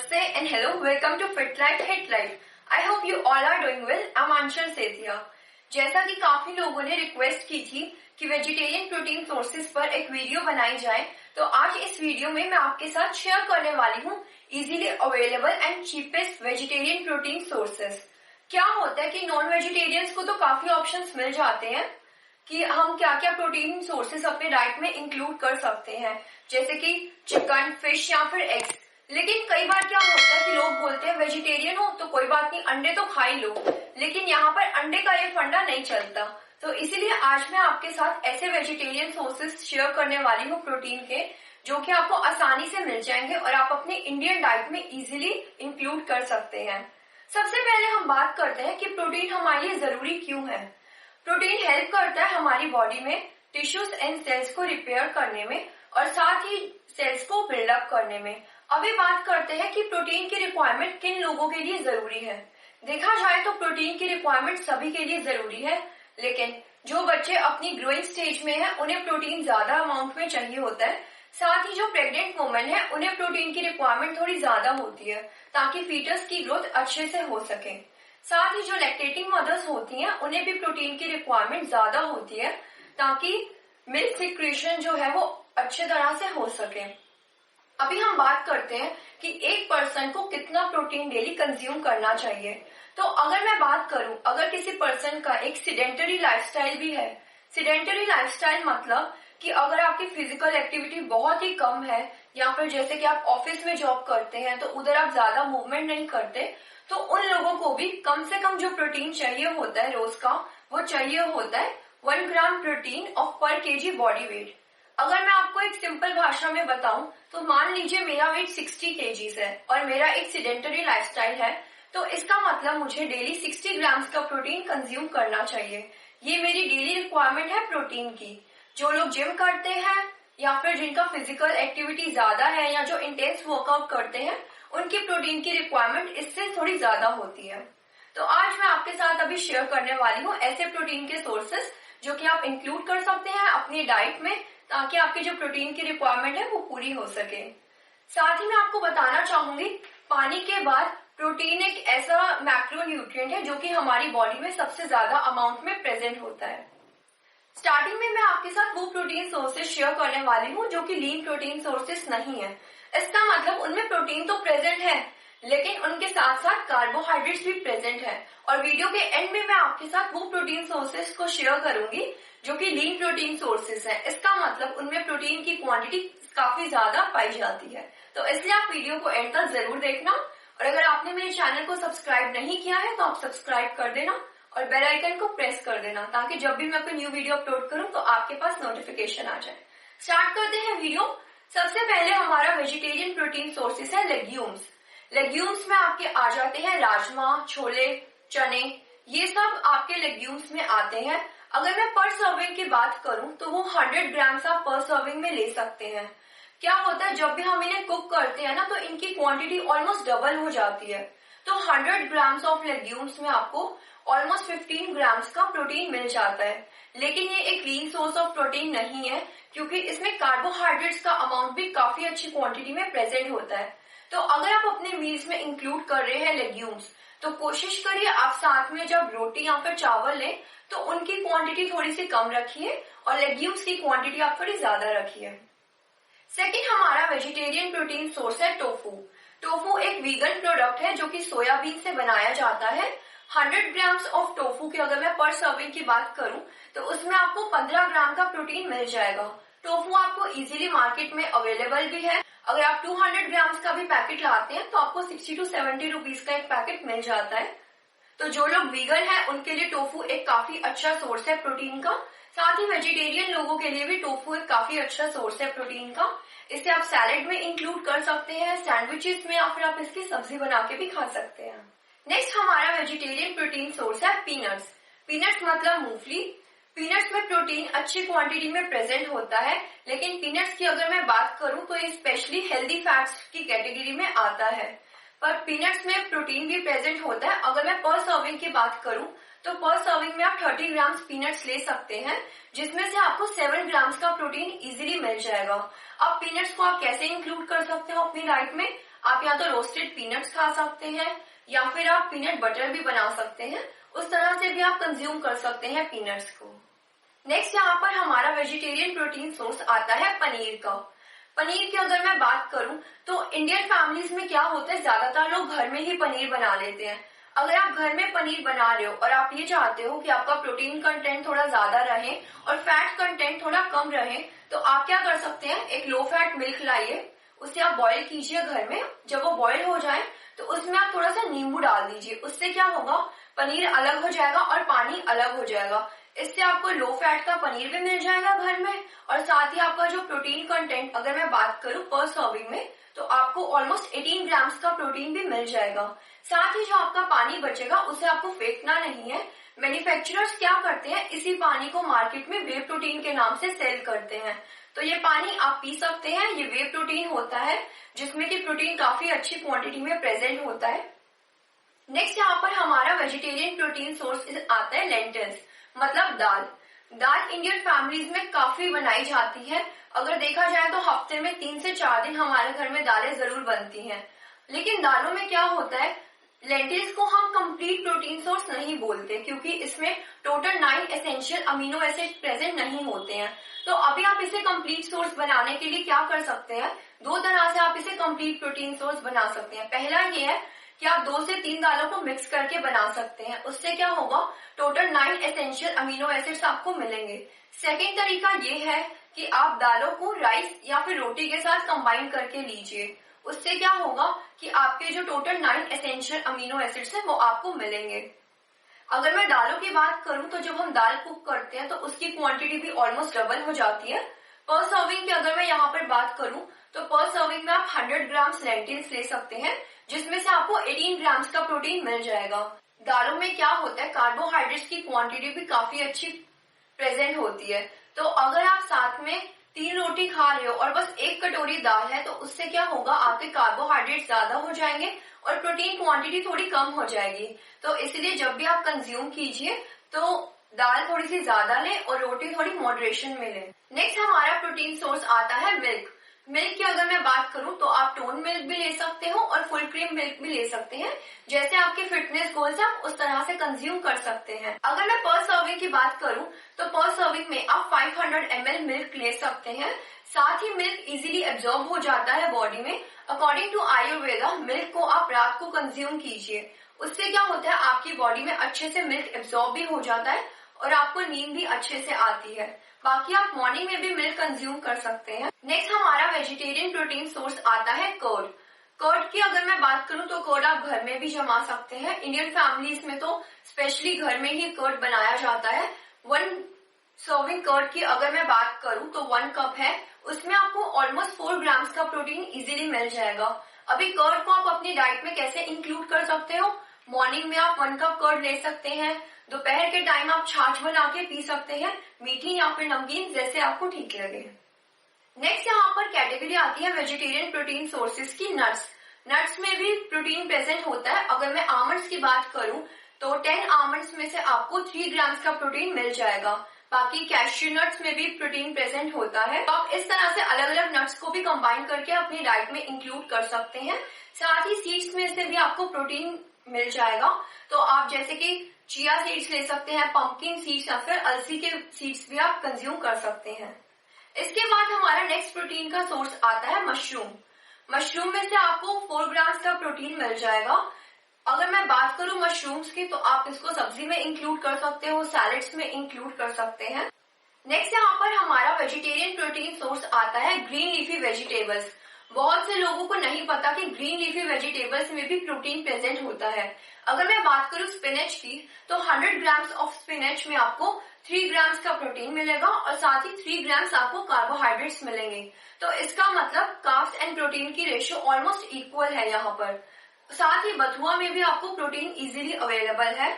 Namaste and hello. Welcome to Fit Life Hit Life. I hope you all are doing well. I'm Anshul Setia. जैसा कि काफी लोगों ने request की थी कि वेजिटेरियन प्रोटीन सोर्सेज पर एक वीडियो बनाई जाए, तो आज इस वीडियो में मैं आपके साथ शेयर करने वाली हूँ easily available and cheapest vegetarian protein sources. क्या होता है कि नॉन वेजिटेरियंस को तो काफी ऑप्शंस मिल जाते हैं कि हम क्या क्या प्रोटीन सोर्सेज अपने डाइट में इंक्लूड कर सकते हैं, जैसे कि चिकन, फिश या फिर एग्स। लेकिन कई बार क्या होता है कि लोग बोलते हैं वेजिटेरियन हो तो कोई बात नहीं, अंडे तो खा ही लो, लेकिन यहाँ पर अंडे का ये फंडा नहीं चलता। तो इसीलिए आज मैं आपके साथ ऐसे वेजिटेरियन सोर्सेज शेयर करने वाली हूँ प्रोटीन के, जो कि आपको आसानी से मिल जाएंगे और आप अपने इंडियन डाइट में इजीली इंक्लूड कर सकते हैं। सबसे पहले हम बात करते हैं कि प्रोटीन हमारे लिए जरूरी क्यों है। प्रोटीन हेल्प करता है हमारी बॉडी में टिश्यूज एंड सेल्स को रिपेयर करने में और साथ ही सेल्स को बिल्डअप करने में। अभी बात करते हैं कि प्रोटीन की रिक्वायरमेंट किन लोगों के लिए जरूरी है। देखा जाए तो प्रोटीन की रिक्वायरमेंट सभी के लिए जरूरी है, लेकिन जो बच्चे अपनी ग्रोइंग स्टेज में हैं उन्हें प्रोटीन ज्यादा अमाउंट में चाहिए होता है। साथ ही जो प्रेग्नेंट वुमेन है उन्हें प्रोटीन की रिक्वायरमेंट थोड़ी ज्यादा होती है ताकि फीटस की ग्रोथ अच्छे से हो सके। साथ ही जो लैक्टेटिंग मदर्स होती हैं उन्हें भी प्रोटीन की रिक्वायरमेंट ज्यादा होती है ताकि मिल्क सिक्रीशन जो है वो अच्छे तरह से हो सके। अभी हम बात करते हैं कि एक पर्सन को कितना प्रोटीन डेली कंज्यूम करना चाहिए। तो अगर मैं बात करूं, अगर किसी पर्सन का एक सिडेंटरी लाइफस्टाइल भी है, सिडेंटरी लाइफस्टाइल मतलब कि अगर आपकी फिजिकल एक्टिविटी बहुत ही कम है या फिर जैसे कि आप ऑफिस में जॉब करते हैं तो उधर आप ज्यादा मूवमेंट नहीं करते, तो उन लोगों को भी कम से कम जो प्रोटीन चाहिए होता है रोज का, वो चाहिए होता है 1 ग्राम प्रोटीन ऑफ पर केजी बॉडी वेट। अगर मैं आपको एक सिंपल भाषा में बताऊं तो मान लीजिए मेरा वेट 60 केजीज है और मेरा एक सिडेंटरी लाइफस्टाइल है, तो इसका मतलब मुझे डेली 60 ग्राम्स का प्रोटीन कंज्यूम करना चाहिए। ये मेरी डेली रिक्वायरमेंट है प्रोटीन की। जो लोग जिम करते हैं या फिर जिनका फिजिकल एक्टिविटी ज्यादा है या जो इंटेंस वर्कआउट करते हैं, उनकी प्रोटीन की रिक्वायरमेंट इससे थोड़ी ज्यादा होती है। तो आज मैं आपके साथ अभी शेयर करने वाली हूँ ऐसे प्रोटीन के सोर्सेस जो कि आप इंक्लूड कर सकते हैं अपनी डाइट में ताकि आपकी जो प्रोटीन की रिक्वायरमेंट है वो पूरी हो सके। साथ ही मैं आपको बताना चाहूंगी, पानी के बाद प्रोटीन एक ऐसा मैक्रो न्यूट्रिएंट है जो कि हमारी बॉडी में सबसे ज्यादा अमाउंट में प्रेजेंट होता है। स्टार्टिंग में मैं आपके साथ वो प्रोटीन सोर्सेज शेयर करने वाली हूँ जो कि लीन प्रोटीन सोर्सेज नहीं है। इसका मतलब उनमें प्रोटीन तो प्रेजेंट है लेकिन उनके साथ साथ कार्बोहाइड्रेट्स भी प्रेजेंट है, और वीडियो के एंड में मैं आपके साथ वो प्रोटीन सोर्सेज को शेयर करूंगी जो कि लीन प्रोटीन सोर्सेज है। इसका मतलब उनमें प्रोटीन की क्वांटिटी काफी ज्यादा पाई जाती है। तो इसलिए आप वीडियो को एंड तक जरूर देखना, और अगर आपने मेरे चैनल को सब्सक्राइब नहीं किया है तो आप सब्सक्राइब कर देना और बेल आइकन को प्रेस कर देना ताकि जब भी मैं कोई न्यू वीडियो अपलोड करूं तो आपके पास नोटिफिकेशन आ जाए। स्टार्ट करते हैं वीडियो। सबसे पहले हमारा वेजिटेरियन प्रोटीन सोर्सेस है लेग्यूम्स। लेग्यूम्स में आपके आ जाते हैं राजमा, छोले, चने, ये सब आपके लेग्यूम्स में आते हैं। अगर मैं पर सर्विंग की बात करूं तो वो 100 ग्राम्स आप पर सर्विंग में ले सकते हैं। क्या होता है जब भी हम इन्हें कुक करते हैं ना तो इनकी क्वांटिटी ऑलमोस्ट डबल हो जाती है। तो 100 ग्राम्स ऑफ लेग्यूम्स में आपको ऑलमोस्ट 15 ग्राम्स का प्रोटीन मिल जाता है। लेकिन ये एक लीन सोर्स ऑफ प्रोटीन नहीं है क्योंकि इसमें कार्बोहाइड्रेट्स का अमाउंट भी काफी अच्छी क्वांटिटी में प्रेजेंट होता है। तो अगर आप अपने मील्स में इंक्लूड कर रहे हैं लेग्यूम्स तो कोशिश करिए आप साथ में जब रोटी या फिर चावल लें तो उनकी क्वांटिटी थोड़ी सी कम रखिए और लेग्यूम्स की क्वांटिटी आप थोड़ी ज्यादा रखिए। सेकंड हमारा वेजिटेरियन प्रोटीन सोर्स है टोफू। टोफू एक वीगन प्रोडक्ट है जो कि सोयाबीन से बनाया जाता है। 100 ग्राम्स ऑफ टोफू की अगर मैं पर सर्विंग की बात करूं तो उसमें आपको 15 ग्राम का प्रोटीन मिल जाएगा। टोफू आपको इजीली मार्केट में अवेलेबल भी है। अगर आप 200 ग्राम्स का भी पैकेट लाते हैं तो आपको 60 to 70 रुपीज का एक पैकेट मिल जाता है। तो जो लोग वीगन है उनके लिए टोफू एक काफी अच्छा सोर्स है प्रोटीन का। साथ ही वेजिटेरियन लोगों के लिए भी टोफू एक काफी अच्छा सोर्स है प्रोटीन का। इसे आप सैलेड में इंक्लूड कर सकते हैं, सैंडविचेस में, या फिर आप इसकी सब्जी बना के भी खा सकते हैं। नेक्स्ट हमारा वेजिटेरियन प्रोटीन सोर्स है पीनट्स। पीनट्स मतलब मूंगफली। पीनट्स में प्रोटीन अच्छी क्वांटिटी में प्रेजेंट होता है, लेकिन पीनट्स की अगर मैं बात करूं तो ये स्पेशली हेल्दी फैट्स की कैटेगरी में आता है। पर पीनट्स में प्रोटीन भी प्रेजेंट होता है। अगर मैं पर सर्विंग की बात करूं तो पर सर्विंग में आप 30 ग्राम्स पीनट्स ले सकते हैं, जिसमें से आपको 7 ग्राम्स का प्रोटीन इजीली मिल जाएगा। अब पीनट्स को आप कैसे इंक्लूड कर सकते हो अपनी डाइट में, आप या तो रोस्टेड पीनट्स खा सकते हैं या फिर आप पीनट बटर भी बना सकते हैं, उस तरह से भी आप कंज्यूम कर सकते हैं पीनट्स को। नेक्स्ट यहाँ पर हमारा वेजिटेरियन प्रोटीन सोर्स आता है पनीर का। पनीर की अगर मैं बात करूं तो इंडियन फैमिलीज में क्या होता है, ज्यादातर लोग घर में ही पनीर बना लेते हैं। अगर आप घर में पनीर बना रहे हो और आप ये चाहते हो कि आपका प्रोटीन कंटेंट थोड़ा ज्यादा रहे और फैट कंटेंट थोड़ा कम रहे, तो आप क्या कर सकते हैं, एक लो फैट मिल्क लाइए, उसे आप बॉईल कीजिए घर में। जब वो बॉईल हो जाए तो उसमें आप थोड़ा सा नींबू डाल दीजिए। उससे क्या होगा, पनीर अलग हो जाएगा और पानी अलग हो जाएगा। इससे आपको लो फैट का पनीर भी मिल जाएगा घर में, और साथ ही आपका जो प्रोटीन कंटेंट अगर मैं बात करूं पर सर्विंग में, तो आपको ऑलमोस्ट 18 ग्राम्स का प्रोटीन भी मिल जाएगा। साथ ही जो आपका पानी बचेगा उसे आपको फेंकना नहीं है। मैन्युफैक्चरर्स क्या करते हैं, इसी पानी को मार्केट में वे प्रोटीन के नाम से सेल करते हैं। तो ये पानी आप पी सकते हैं। ये वे प्रोटीन होता है जिसमें कि प्रोटीन काफी अच्छी क्वांटिटी में प्रेजेंट होता है। नेक्स्ट यहाँ पर हमारा वेजिटेरियन प्रोटीन सोर्स आता है लेंटिल्स, मतलब दाल। दाल इंडियन फैमिलीज में काफी बनाई जाती है। अगर देखा जाए तो हफ्ते में 3 से 4 दिन हमारे घर में दालें जरूर बनती हैं। लेकिन दालों में क्या होता है, लेंटिल्स को हम कंप्लीट प्रोटीन सोर्स नहीं बोलते, क्योंकि इसमें total 9 essential amino acid present नहीं होते हैं। तो अभी आप इसे कंप्लीट सोर्स बनाने के लिए क्या कर सकते हैं, 2 तरह से आप इसे कंप्लीट प्रोटीन सोर्स बना सकते हैं। पहला ये है कि आप 2 से 3 दालों को मिक्स करके बना सकते हैं। उससे क्या होगा, टोटल 9 एसेंशियल अमीनो एसिड्स आपको मिलेंगे। सेकेंड तरीका ये है कि आप दालों को राइस या फिर रोटी के साथ कंबाइन करके लीजिए। उससे क्या होगा कि आपके जो टोटल 9 एसेंशियल अमीनो एसिड्स हैं वो आपको मिलेंगे। अगर मैं दालों की बात करूं तो जब हम दाल कुक करते हैं तो उसकी क्वांटिटी भी ऑलमोस्ट डबल हो जाती है। पर सर्विंग की अगर मैं यहाँ पर बात करूं तो पर सर्विंग में आप 100 ग्राम्स लेंटिल्स ले सकते हैं, जिसमें से आपको 18 ग्राम्स का प्रोटीन मिल जाएगा। दालों में क्या होता है, कार्बोहाइड्रेट्स की क्वांटिटी भी काफी अच्छी प्रेजेंट होती है। तो अगर आप साथ में 3 रोटी खा रहे हो और बस 1 कटोरी दाल है, तो उससे क्या होगा, आपके कार्बोहाइड्रेट ज्यादा हो जाएंगे और प्रोटीन क्वांटिटी थोड़ी कम हो जाएगी। तो इसलिए जब भी आप कंज्यूम कीजिए तो दाल थोड़ी सी ज्यादा लें और रोटी थोड़ी मॉडरेशन में लें। नेक्स्ट हमारा प्रोटीन सोर्स आता है मिल्क। मिल्क की अगर मैं बात करूं तो आप टोन मिल्क भी ले सकते हो और फुल क्रीम मिल्क भी ले सकते हैं। जैसे आपके फिटनेस गोल्स आप उस तरह से कंज्यूम कर सकते हैं। अगर मैं पर सर्विंग की बात करूं तो पर सर्विंग में आप 500 ml मिल्क ले सकते हैं। साथ ही मिल्क इजीली एब्जॉर्ब हो जाता है बॉडी में। अकॉर्डिंग टू आयुर्वेदा मिल्क को आप रात को कंज्यूम कीजिए। उससे क्या होता है, आपकी बॉडी में अच्छे से मिल्क एब्जॉर्ब भी हो जाता है और आपको नींद भी अच्छे से आती है। बाकी आप मॉर्निंग में भी मिल्क कंज्यूम कर सकते हैं। नेक्स्ट हमारा वेजिटेरियन प्रोटीन सोर्स आता है कर्ड। कर्ड की अगर मैं बात करूं तो कर्ड आप घर में भी जमा सकते हैं। इंडियन फैमिलीज में तो स्पेशली घर में ही कर्ड बनाया जाता है। 1 सर्विंग कर्ड की अगर मैं बात करूं तो 1 कप है, उसमें आपको ऑलमोस्ट 4 ग्राम्स का प्रोटीन इजीली मिल जाएगा। अभी कर्ड को आप अपनी डाइट में कैसे इंक्लूड कर सकते हो, मॉर्निंग में आप 1 कप कर्ड ले सकते हैं। दोपहर के टाइम आप छाछ बना के पी सकते हैं, मीठी या फिर नमकीन, जैसे आपको ठीक लगे। नेक्स्ट यहाँ पर कैटेगरी आती है वेजिटेरियन प्रोटीन सोर्सेज की, नट्स। नट्स में भी प्रोटीन प्रेजेंट होता है। अगर मैं आमंड्स की बात करूं तो 10 आमंड्स में से आपको 3 ग्राम्स का प्रोटीन मिल जाएगा। बाकी कैश्यू नट्स में भी प्रोटीन प्रेजेंट होता है। तो आप इस तरह से अलग अलग नट्स को भी कंबाइन करके अपनी डाइट में इंक्लूड कर सकते हैं। साथ ही सीड्स में से भी आपको प्रोटीन मिल जाएगा। तो आप जैसे कि चिया सीड्स ले सकते हैं, पंपकिन सीड्स या फिर अलसी के सीड्स भी आप कंज्यूम कर सकते हैं। इसके बाद हमारा नेक्स्ट प्रोटीन का सोर्स आता है मशरूम। मशरूम में से आपको 4 ग्राम्स का प्रोटीन मिल जाएगा। अगर मैं बात करूं मशरूम्स की तो आप इसको सब्जी में इंक्लूड कर सकते हो, सैलेड्स में इंक्लूड कर सकते हैं। नेक्स्ट यहाँ पर हमारा वेजिटेरियन प्रोटीन सोर्स आता है ग्रीन लीफी वेजिटेबल्स। बहुत से लोगों को नहीं पता कि ग्रीन लीफी वेजिटेबल्स में भी प्रोटीन प्रेजेंट होता है। अगर मैं बात करूं स्पिनच की तो 100 ग्राम्स ऑफ स्पिनच में आपको 3 ग्राम्स का प्रोटीन मिलेगा और साथ ही 3 ग्राम्स आपको कार्बोहाइड्रेट्स मिलेंगे। तो इसका मतलब कार्ब्स एंड प्रोटीन की रेशियो ऑलमोस्ट इक्वल है यहाँ पर। साथ ही बथुआ में भी आपको प्रोटीन इजीली अवेलेबल है।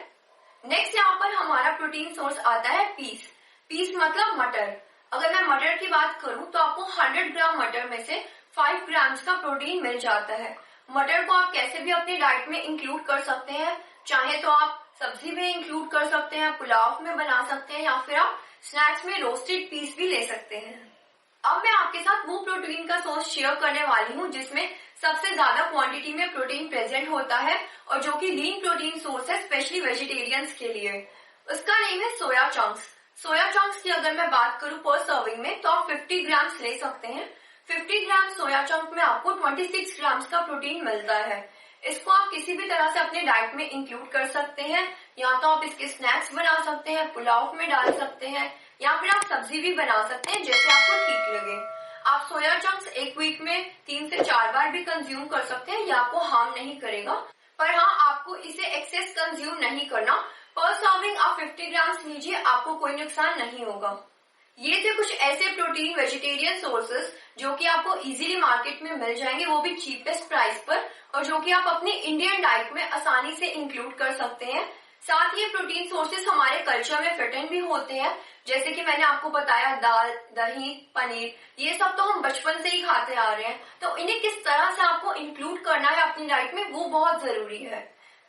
नेक्स्ट यहाँ पर हमारा प्रोटीन सोर्स आता है पीस। पीस मतलब मटर। अगर मैं मटर की बात करूं तो आपको 100 ग्राम मटर में से 5 ग्राम्स का प्रोटीन मिल जाता है। मटर को आप कैसे भी अपनी डाइट में इंक्लूड कर सकते हैं। चाहे तो आप सब्जी में इंक्लूड कर सकते हैं, पुलाव में बना सकते हैं, या फिर आप स्नैक्स में रोस्टेड पीस भी ले सकते हैं। अब मैं आपके साथ वो प्रोटीन का सोर्स शेयर करने वाली हूँ जिसमें सबसे ज्यादा क्वांटिटी में प्रोटीन प्रेजेंट होता है और जो कि लीन प्रोटीन सोर्स है स्पेशली वेजिटेरियंस के लिए। उसका नेम है सोया चंक्स। सोया चंक्स की अगर मैं बात करूं पर सर्विंग में तो आप 50 ग्राम्स ले सकते हैं। 50 ग्राम सोया चंक में आपको 26 ग्राम्स का प्रोटीन मिलता है। इसको आप किसी भी तरह से अपने डाइट में इंक्लूड कर सकते हैं, या तो आप इसके स्नैक्स बना सकते हैं, पुलाव में डाल सकते हैं, या फिर आप सब्जी भी बना सकते हैं जैसे आपको ठीक लगे। आप सोया चंक्स एक वीक में 3 से 4 बार भी कंज्यूम कर सकते हैं, ये आपको हार्म नहीं करेगा। पर हाँ, आपको इसे एक्सेस कंज्यूम नहीं करना। पर सर्विंग आप 50 ग्राम्स लीजिए, आपको कोई नुकसान नहीं होगा। ये थे कुछ ऐसे प्रोटीन वेजिटेरियन सोर्सेस जो कि आपको इजीली मार्केट में मिल जाएंगे, वो भी चीपेस्ट प्राइस पर, और जो कि आप अपनी इंडियन डाइट में आसानी से इंक्लूड कर सकते हैं। साथ ही ये प्रोटीन सोर्सेस हमारे कल्चर में फिट इन भी होते हैं, जैसे कि मैंने आपको बताया दाल, दही, पनीर, ये सब तो हम बचपन से ही खाते आ रहे हैं, तो इन्हें किस तरह से आपको इंक्लूड करना है अपनी डाइट में वो बहुत जरूरी है।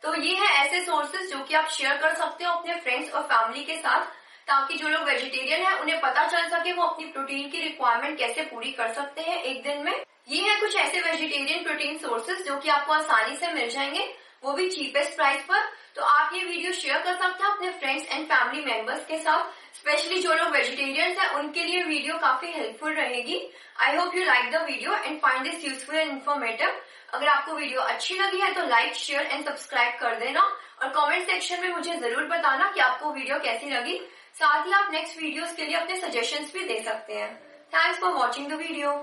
तो ये है ऐसे सोर्सेस जो कि आप शेयर कर सकते हो अपने फ्रेंड्स और फैमिली के साथ, ताकि जो लोग वेजिटेरियन है उन्हें पता चल सके वो अपनी प्रोटीन की रिक्वायरमेंट कैसे पूरी कर सकते हैं एक दिन में। ये है कुछ ऐसे वेजिटेरियन प्रोटीन सोर्सेज जो कि आपको आसानी से मिल जाएंगे, वो भी चीपेस्ट प्राइस पर। तो आप ये वीडियो शेयर कर सकते हैं अपने फ्रेंड्स एंड फैमिली मेंबर्स के साथ, स्पेशली जो लोग वेजिटेरियंस हैं उनके लिए वीडियो काफी हेल्पफुल रहेगी। I hope you like the video and find this useful and informative. अगर आपको वीडियो अच्छी लगी है तो लाइक, शेयर एंड सब्सक्राइब कर देना, और कमेंट सेक्शन में मुझे जरूर बताना कि आपको वीडियो कैसी लगी। साथ ही आप नेक्स्ट वीडियोस के लिए अपने सजेशंस भी दे सकते हैं। Thanks for watching the video.